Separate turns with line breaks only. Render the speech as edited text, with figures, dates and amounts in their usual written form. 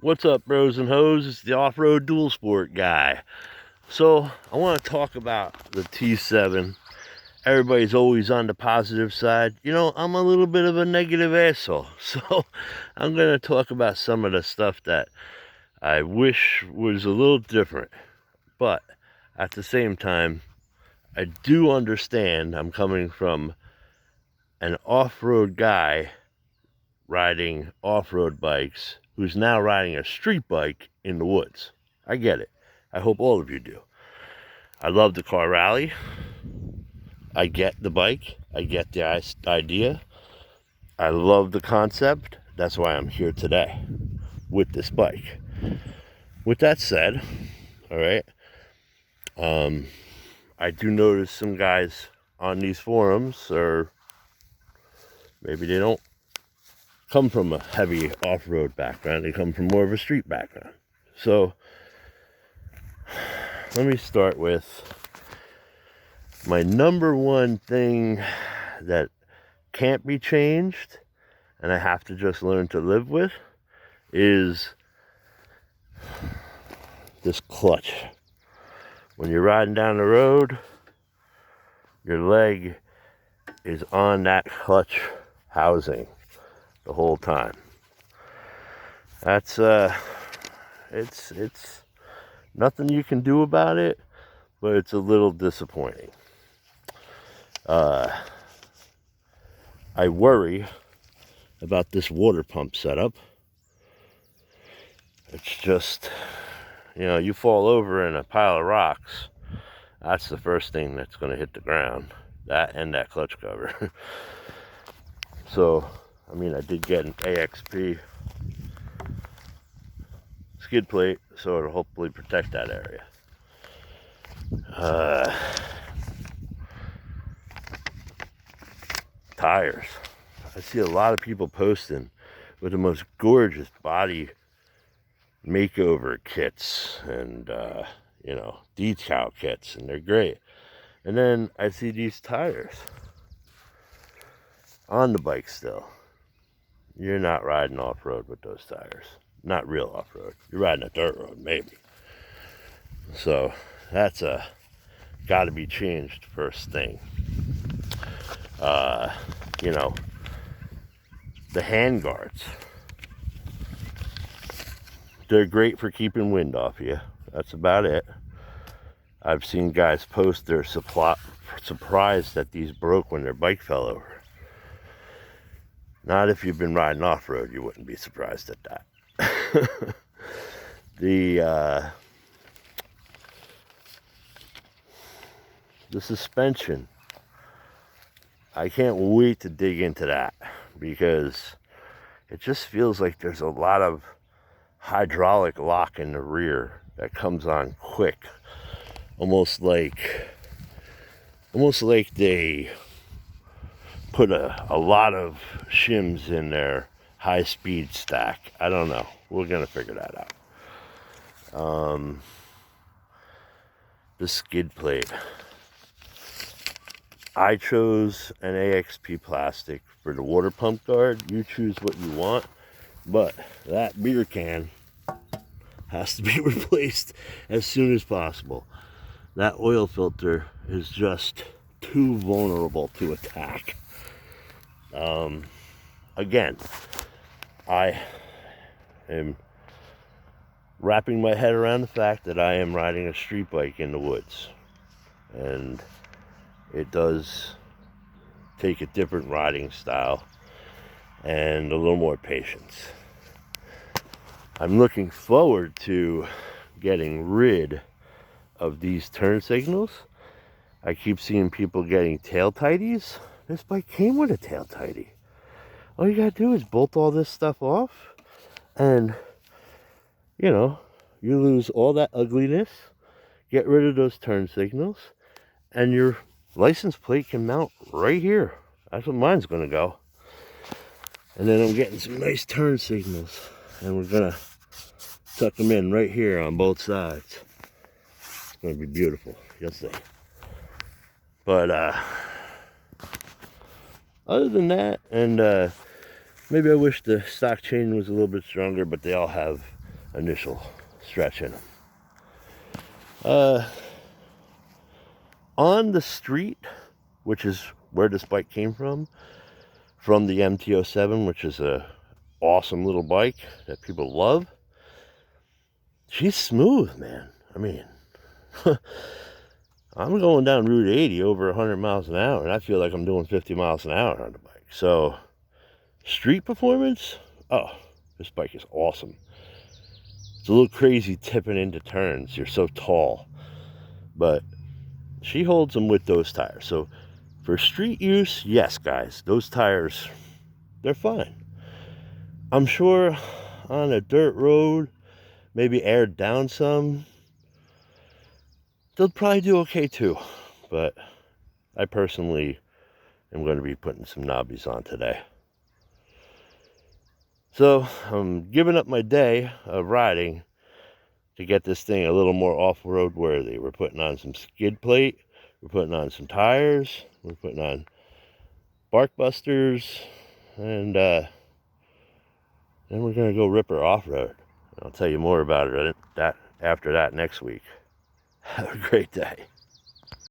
What's up, bros and hoes? It's the off-road dual sport guy. So I want to talk about the T7. Everybody's always on the positive side. You know, I'm a little bit of a negative asshole. So I'm going to talk about some of the stuff that I wish was a little different. But at the same time, I do understand I'm coming from an off-road guy riding off-road bikes who's now riding a street bike in the woods. I get it. I hope all of you do. I love the car rally. I get the bike. I get the idea. I love the concept. That's why I'm here today with this bike. With that said, all right, I do notice some guys on these forums, or maybe they don't come from a heavy off-road background. They come from more of a street background. So let me start with my number one thing that can't be changed and I have to just learn to live with is this clutch. When you're riding down the road, your leg is on that clutch housing the whole time. That's it's nothing you can do about it, but it's a little disappointing. I worry about this water pump setup. It's just, you know, you fall over in a pile of rocks, that's the first thing that's going to hit the ground. That and that clutch cover. So, I mean, I did get an AXP skid plate, so it'll hopefully protect that area. Tires. I see a lot of people posting with the most gorgeous body makeover kits and, you know, decal kits, and they're great. And then I see these tires on the bike still. You're not riding off-road with those tires. Not real off-road. You're riding a dirt road, maybe. So that's got to be changed first thing. You know, the hand guards. They're great for keeping wind off you. That's about it. I've seen guys post their surprised that these broke when their bike fell over. Not if you've been riding off-road, you wouldn't be surprised at that. The suspension. I can't wait to dig into that because it just feels like there's a lot of hydraulic lock in the rear that comes on quick. Almost like they put a lot of shims in their high-speed stack. I don't know. We're going to figure that out. The skid plate. I chose an AXP plastic for the water pump guard. You choose what you want, but that beer can has to be replaced as soon as possible. That oil filter is just too vulnerable to attack. Again, I am wrapping my head around the fact that I am riding a street bike in the woods, and it does take a different riding style and a little more patience. I'm looking forward to getting rid of these turn signals. I keep seeing people getting tail tighties. This bike came with a tail tighty. All you gotta do is bolt all this stuff off, and you know, you lose all that ugliness, get rid of those turn signals, and your license plate can mount right here. That's what mine's gonna go. And then I'm getting some nice turn signals, and we're gonna tuck them in right here on both sides. It's gonna be beautiful, you'll see. But other than that, and maybe I wish the stock chain was a little bit stronger, but they all have initial stretch in them. On the street, which is where this bike came from the MT-07, which is a awesome little bike that people love. She's smooth, man. I mean, I'm going down Route 80 over 100 miles an hour, and I feel like I'm doing 50 miles an hour on the bike. So, street performance, oh, this bike is awesome. It's a little crazy tipping into turns. You're so tall. But she holds them with those tires. So, for street use, yes, guys, those tires, they're fine. I'm sure on a dirt road, maybe aired down some, they'll probably do okay too. But I personally am going to be putting some knobbies on today. So I'm giving up my day of riding to get this thing a little more off-road worthy. We're putting on some skid plate, we're putting on some tires, we're putting on bark busters, and then we're going to go rip her off-road. I'll tell you more about it after that next week. Have a great day.